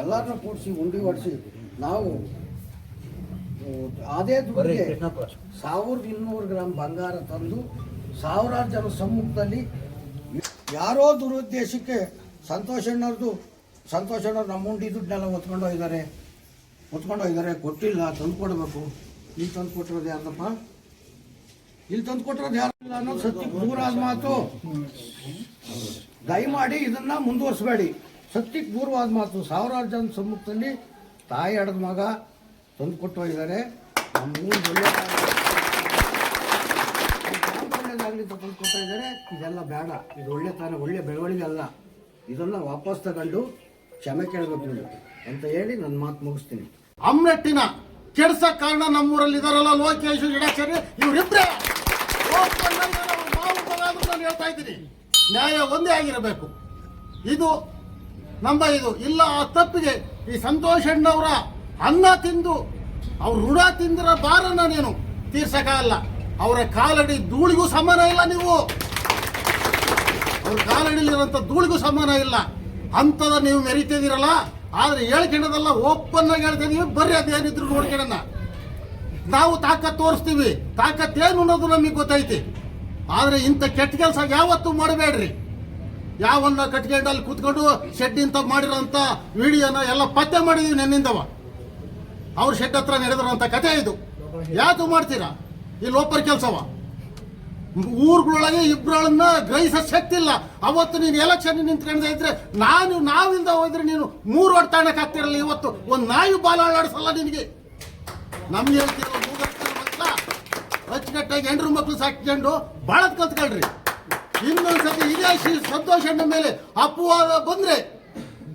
ಎಲ್ಲರನ್ನ ಕೂಡಿಸಿ ಉಂಡಿ ಹೊಡಿಸಿ ನಾವು ಅದೇ ದುಡ್ಡಿಗೆ 1200 ಗ್ರಾಂ ಬಂಗಾರ ತಂದು ಸಾವಿರಾರು ಜನ ಸಮ್ಮುಖದಲ್ಲಿ ಯಾರೋ ದುರುದ್ದೇಶಕ್ಕೆ ಸಂತೋಷಣ್ಣವ್ರು ನಮ್ಮ ಉಂಡಿ ದುಡ್ಡನ್ನೆಲ್ಲ ಹೊತ್ಕೊಂಡು ಹೋಗಿದ್ದಾರೆ ಕೊಟ್ಟಿಲ್ಲ, ತಂದು ಕೊಡಬೇಕು. ಇಲ್ಲಿ ತಂದು ಕೊಟ್ಟಿರೋದು ಯಾರದಪ್ಪ? ಇಲ್ಲಿ ತಂದು ಕೊಟ್ಟಿರೋದು ಯಾರಿಲ್ಲ ಅನ್ನೋದು ಸತ್ಯಕ್ಕೆ ದೂರಾದ ಮಾತು. ದಯಮಾಡಿ ಇದನ್ನ ಮುಂದುವರಿಸಬೇಡಿ. ಸತ್ಯಕ್ಕೆ ದೂರವಾದ ಮಾತು. ಸಾವಿರಾರು ಜನ ಸಮ್ಮುಖದಲ್ಲಿ ತಾಯಿ ಹಡದ ಮಗ ತಂದು ಕೊಟ್ಟು ಹೋಗಿದ್ದಾರೆ. ನಮ್ಮ ಊರು ಒಳ್ಳೆಯದಾಗಲಿ ತಂದು ಕೊಡ್ತಾ ಇದ್ದಾರೆ. ಇದೆಲ್ಲ ಬೇಡ, ಇದು ಒಳ್ಳೆ ಬೆಳವಣಿಗೆ ಅಲ್ಲ. ಇದನ್ನು ವಾಪಸ್ ತಗೊಂಡು ಕ್ಷಮೆ ಕೇಳಬೇಕು ನೀವು ಅಂತ ಹೇಳಿ ನನ್ನ ಮಾತು ಮುಗಿಸ್ತೀನಿ. ಅಮ್ಮೆಟ್ಟಿನ ಕೆಡ್ಸ ಕಾರಣ ನಮ್ಮೂರಲ್ಲಿ ಇದಾರಲ್ಲ ಲೋಕೇಶ್ ಗಿಡಾಚಾರಿ, ಇವರಿಬ್ಬರೇ ನಾನು ಹೇಳ್ತಾ ಇದ್ದೀನಿ. ನ್ಯಾಯ ಒಂದೇ ಆಗಿರಬೇಕು. ಇದು ಇಲ್ಲ ಆ ತಪ್ಪಿಗೆ ಈ ಸಂತೋಷ್ ಅಣ್ಣವರ ಅನ್ನ ತಿಂದು ಅವ್ರ ಋಣ ತಿಂದಿರ ಬಾರನ್ನ ನೀನು ತೀರ್ಸಕ್ಕಾಗಲ್ಲ. ಅವರ ಕಾಲಡಿ ಧೂಳಿಗೂ ಸಮಾನ ಇಲ್ಲ. ನೀವು ಅವ್ರ ಕಾಲಡಿಲಿರೋಂಥ ಧೂಳಿಗೂ ಸಮಾನ ಇಲ್ಲ. ಅಂಥದ ನೀವು ಮೆರಿತಿದ್ದೀರಲ್ಲ. ಆದ್ರೆ ಹೇಳ್ಕೊಳ್ಳೋದಲ್ಲ, ಓಪನ್ ಆಗಿ ಹೇಳ್ತಿದೀವಿ. ಬರ್ರಿ ಅದೇನಿದ್ರು ನೋಡ್ಕೊಳ್ಳೋಣ. ನಾವು ತಾಕತ್ ತೋರಿಸ್ತೀವಿ. ತಾಕತ್ ಏನು ಅನ್ನೋದು ನಮಗೆ ಗೊತ್ತೈತಿ. ಆದ್ರೆ ಇಂಥ ಕೆಟ್ಟ ಕೆಲಸ ಯಾವತ್ತೂ ಮಾಡಬೇಡ್ರಿ. ಯಾವನ್ನ ಕಟ್ಕೊಂಡು ಅಲ್ಲಿ ಕೂತ್ಕೊಂಡು ಶೆಡ್ ಇಂತ ಮಾಡಿರೋಂಥ ವಿಡಿಯೋನ ಎಲ್ಲ ಪತ್ತೆ ಮಾಡಿದೀವಿ ನೆನ್ನಿಂದವ. ಅವ್ರ ಶೆಡ್ ಹತ್ರ ನಡೆದಿರೋಂಥ ಕಥೆ ಇದು. ಯಾಕೆ ಮಾಡ್ತೀರಾ ಈ ಲೋಪರ್ ಕೆಲಸವ? ಊರುಗಳೊಳಗೆ ಇಬ್ಬರನ್ನ ಗ್ರಹಿಸೋ ಶಕ್ತಿ ಇಲ್ಲ. ಅವತ್ತು ನೀನು ಎಲೆಕ್ಷನ್ ನಿಂತ್ಕೊಂಡ ಇದ್ರೆ ನಾವಿಂದ ಹೋದ್ರೆ ನೀನು 3 ಓಟ್ ತಾಣಕ್ಕೆ ಆಗ್ತಿರಲ್ಲ. ಇವತ್ತು ಒಂದು ನಾಯಿ ಬಾಲ ಆಡಿಸಲ್ಲ ನಿನಗೆ. ನಮ್ಗೆ ಹೇಳ್ತಿರೋ ಅಚ್ಚುಕಟ್ಟಾಗಿ ಹೆಂಡ್ರು ಮಕ್ಕಳು ಸಾಕಿಕೊಂಡು ಬಾಳದ್ ಕಲ್ತ್ಕೊಳ್ರಿ. ಇನ್ನೊಂದ್ಸತಿ ಇದೇ ಸಂತೋಷ ಮೇಲೆ ಅಪವಾದ ಬಂದ್ರೆ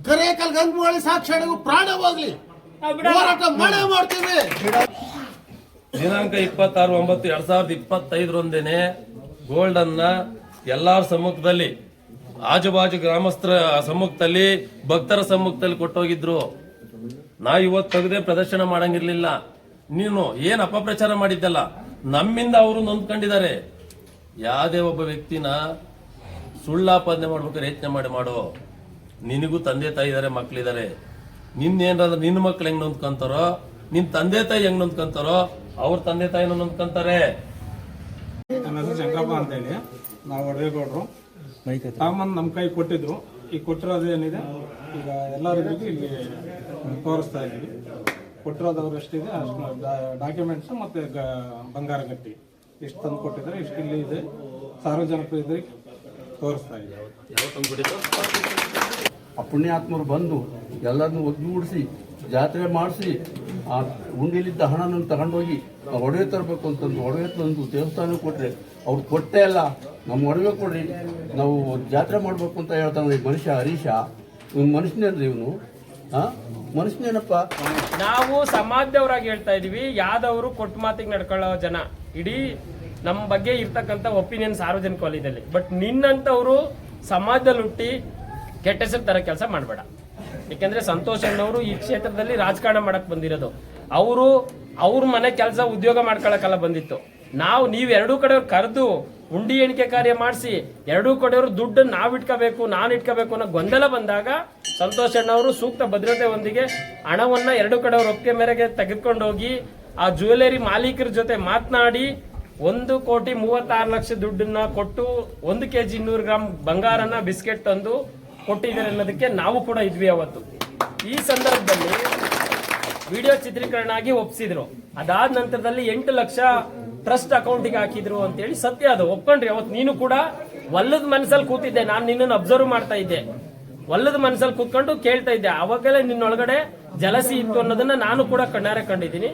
ಗರೇಕಲ್ ಗಂಗು ಸಾಕ್ಷಿಗೂ ಪ್ರಾಣ ಹೋಗ್ಲಿ, ಹೋರಾಟ ಮಾಡೇ ಮಾಡ್ತೀವಿ. ದಿನಾಂಕ 26/9/2025 ಗೋಲ್ಡ್ ಅನ್ನ ಎಲ್ಲಾರ ಸಮ್ಮುಖದಲ್ಲಿ, ಆಜುಬಾಜು ಗ್ರಾಮಸ್ಥರ ಸಮ್ಮುಖದಲ್ಲಿ, ಭಕ್ತರ ಸಮ್ಮುಖದಲ್ಲಿ ಕೊಟ್ಟೋಗಿದ್ರು. ನಾವು ಇವತ್ತು ತೆಗೆದೇ ಪ್ರದರ್ಶನ ಮಾಡಂಗಿರ್ಲಿಲ್ಲ. ನೀನು ಏನ್ ಅಪಪ್ರಚಾರ ಮಾಡಿದ್ದಲ್ಲ, ನಮ್ಮಿಂದ ಅವರು ನೊಂದ್ಕೊಂಡಿದ್ದಾರೆ. ಯಾವುದೇ ಒಬ್ಬ ವ್ಯಕ್ತಿನ ಸುಳ್ಳಾಪಾದನೆ ಮಾಡ್ಬೇಕಾದ್ರೆ ಯೋಚನೆ ಮಾಡೋ. ನಿನಗೂ ತಂದೆ ತಾಯಿ ಇದಾರೆ, ಮಕ್ಳಿದಾರೆ. ನಿನ್ನೇನಾದ್ರೆ ನಿನ್ನ ಮಕ್ಳು ಹೆಂಗ್ ನೊಂದ್ಕೊಂತಾರೋ, ನಿನ್ ತಂದೆ ತಾಯಿ ಹೆಂಗ್ ನೊಂದ್ಕೊಂತಾರೋ ಅವ್ರ ತಂದೆ ತಾಯಿನ ನೊಂದ್ಕೊಂತಾರೆ. ನನ್ನ ಹೆಸರು ಶಂಕರಪ್ಪ ಅಂತ ಹೇಳಿ. ನಾವು ಒಡವೇಗೌಡರು. ಸಾಮಾನು ನಮ್ಮ ಕೈ ಕೊಟ್ಟಿದ್ರು. ಈಗ ಕೊಟ್ಟಿರೋದೇನಿದೆ ಈಗ ಎಲ್ಲರಿಗೂ ಇಲ್ಲಿ ತೋರಿಸ್ತಾ ಇದ್ದೀವಿ. ಕೊಟ್ಟಿರೋದವ್ರು ಎಷ್ಟಿದೆ ಅಷ್ಟು ಡಾಕ್ಯುಮೆಂಟ್ಸ್ ಮತ್ತೆ ಬಂಗಾರ ಗಟ್ಟಿ ಎಷ್ಟು ತಂದು ಕೊಟ್ಟಿದ್ದಾರೆ, ಇಷ್ಟು ಇಲ್ಲಿ ಇದೆ. ಸಾರ್ವಜನಿಕರು ಇದ್ರೆ ತೋರಿಸ್ತಾ ಇದ್ದೀವಿ. ಆ ಪುಣ್ಯಾತ್ಮರು ಬಂದು ಎಲ್ಲರನ್ನು ಒಗ್ಗೂಡಿಸಿ ಜಾತ್ರೆ ಮಾಡಿಸಿ ಆ ಉಂಡಿಲಿದ್ದ ಹಣನ ತಗೊಂಡೋಗಿ ಒಡವೆ ತರಬೇಕು ಅಂತಂದು ಒಡವೆ ತಂದು ದೇವಸ್ಥಾನಕ್ಕೆ ಕೊಟ್ಟರೆ ಅವ್ರು ಕೊಟ್ಟೇ ಇಲ್ಲ. ನಮ್ಮ ಒಡವೆ ಕೊಡ್ರಿ, ನಾವು ಜಾತ್ರೆ ಮಾಡಬೇಕು ಅಂತ ಹೇಳ್ತಾನೆ ಈ ಮನುಷ್ಯ ಹರೀಶ. ಇವ್ನು ಮನುಷ್ಯನೇನ್ರಿ ಇವನು? ಮನುಷ್ಯನೇನಪ್ಪ? ನಾವು ಸಮಾಜದವರಾಗಿ ಹೇಳ್ತಾ ಇದೀವಿ. ಯಾವ್ದವರು ಕೊಟ್ಟ ಮಾತಿಗೆ ನಡ್ಕೊಳ್ಳೋ ಜನ. ಇಡೀ ನಮ್ಮ ಬಗ್ಗೆ ಇರ್ತಕ್ಕಂಥ ಒಪಿನಿಯನ್ ಸಾರ್ವಜನಿಕ ವಲಯದಲ್ಲಿ. ಬಟ್ ನಿನ್ನಂತವ್ರು ಸಮಾಜದಲ್ಲಿ ಹುಟ್ಟಿ ಕೆಟ್ಟ ಹೆಸರು ತರ ಕೆಲಸ ಮಾಡಬೇಡ. ಯಾಕಂದ್ರೆ ಸಂತೋಷ್ ಅಣ್ಣವರು ಈ ಕ್ಷೇತ್ರದಲ್ಲಿ ರಾಜಕಾರಣ ಮಾಡಕ್ ಬಂದಿರೋದು. ಅವ್ರ ಮನೆ ಕೆಲಸ ಉದ್ಯೋಗ ಮಾಡ್ಕೊಳಕ್ಕೆಲ್ಲ ಬಂದಿತ್ತು. ನೀವು ಎರಡೂ ಕಡೆಯವ್ರು ಕರೆದು ಉಂಡಿ ಎಣಿಕೆ ಕಾರ್ಯ ಮಾಡಿಸಿ ಎರಡೂ ಕಡೆಯವರು ದುಡ್ಡು ನಾನು ಇಟ್ಕೋಬೇಕು ಅನ್ನೋ ಗೊಂದಲ ಬಂದಾಗ ಸಂತೋಷ್ ಅಣ್ಣವರು ಸೂಕ್ತ ಭದ್ರತೆ ಹೊಂದಿಗೆ ಹಣವನ್ನ ಎರಡೂ ಕಡೆಯವ್ರ ಒಪ್ಪಿಗೆ ಮೇರೆಗೆ ತೆಗೆದುಕೊಂಡೋಗಿ ಆ ಜ್ಯುವೆಲರಿ ಮಾಲೀಕರ ಜೊತೆ ಮಾತನಾಡಿ 1,36,00,000 ದುಡ್ಡನ್ನ ಕೊಟ್ಟು 1 kg 200 ಗ್ರಾಂ ಬಂಗಾರನ ಬಿಸ್ಕೆಟ್ ತಂದು ಕೊಟ್ಟಿದ್ದಾರೆ ಅನ್ನೋದಕ್ಕೆ ನಾವು ಕೂಡ ಇದ್ವಿ ಅವತ್ತು. ಈ ಸಂದರ್ಭದಲ್ಲಿ ವಿಡಿಯೋ ಚಿತ್ರೀಕರಣ ಆಗಿ ಒಪ್ಸಿದ್ರು. ಅದಾದ ನಂತರದಲ್ಲಿ 8 ಲಕ್ಷ ಟ್ರಸ್ಟ್ ಅಕೌಂಟಿಗೆ ಹಾಕಿದ್ರು ಅಂತೇಳಿ ಸತ್ಯ. ಅದು ಒಪ್ಕೊಂಡ್ರಿ. ಅವತ್ತು ನೀನು ಕೂಡ ಒಲ್ಲದ ಮನಸ್ಸಲ್ಲಿ ಕೂತಿದ್ದೆ. ನಾನು ನಿನ್ನನ್ನು ಅಬ್ಸರ್ವ್ ಮಾಡ್ತಾ ಇದ್ದೆ. ಒಲ್ಲದ ಮನಸ್ಸಲ್ಲಿ ಕೂತ್ಕೊಂಡು ಕೇಳ್ತಾ ಇದ್ದೆ. ಅವಾಗಲೇ ನಿನ್ನೊಳಗಡೆ ಜಲಸಿ ಇತ್ತು ಅನ್ನೋದನ್ನ ನಾನು ಕೂಡ ಕಣ್ಣಾರೆ ಕಂಡಿದ್ದೀನಿ.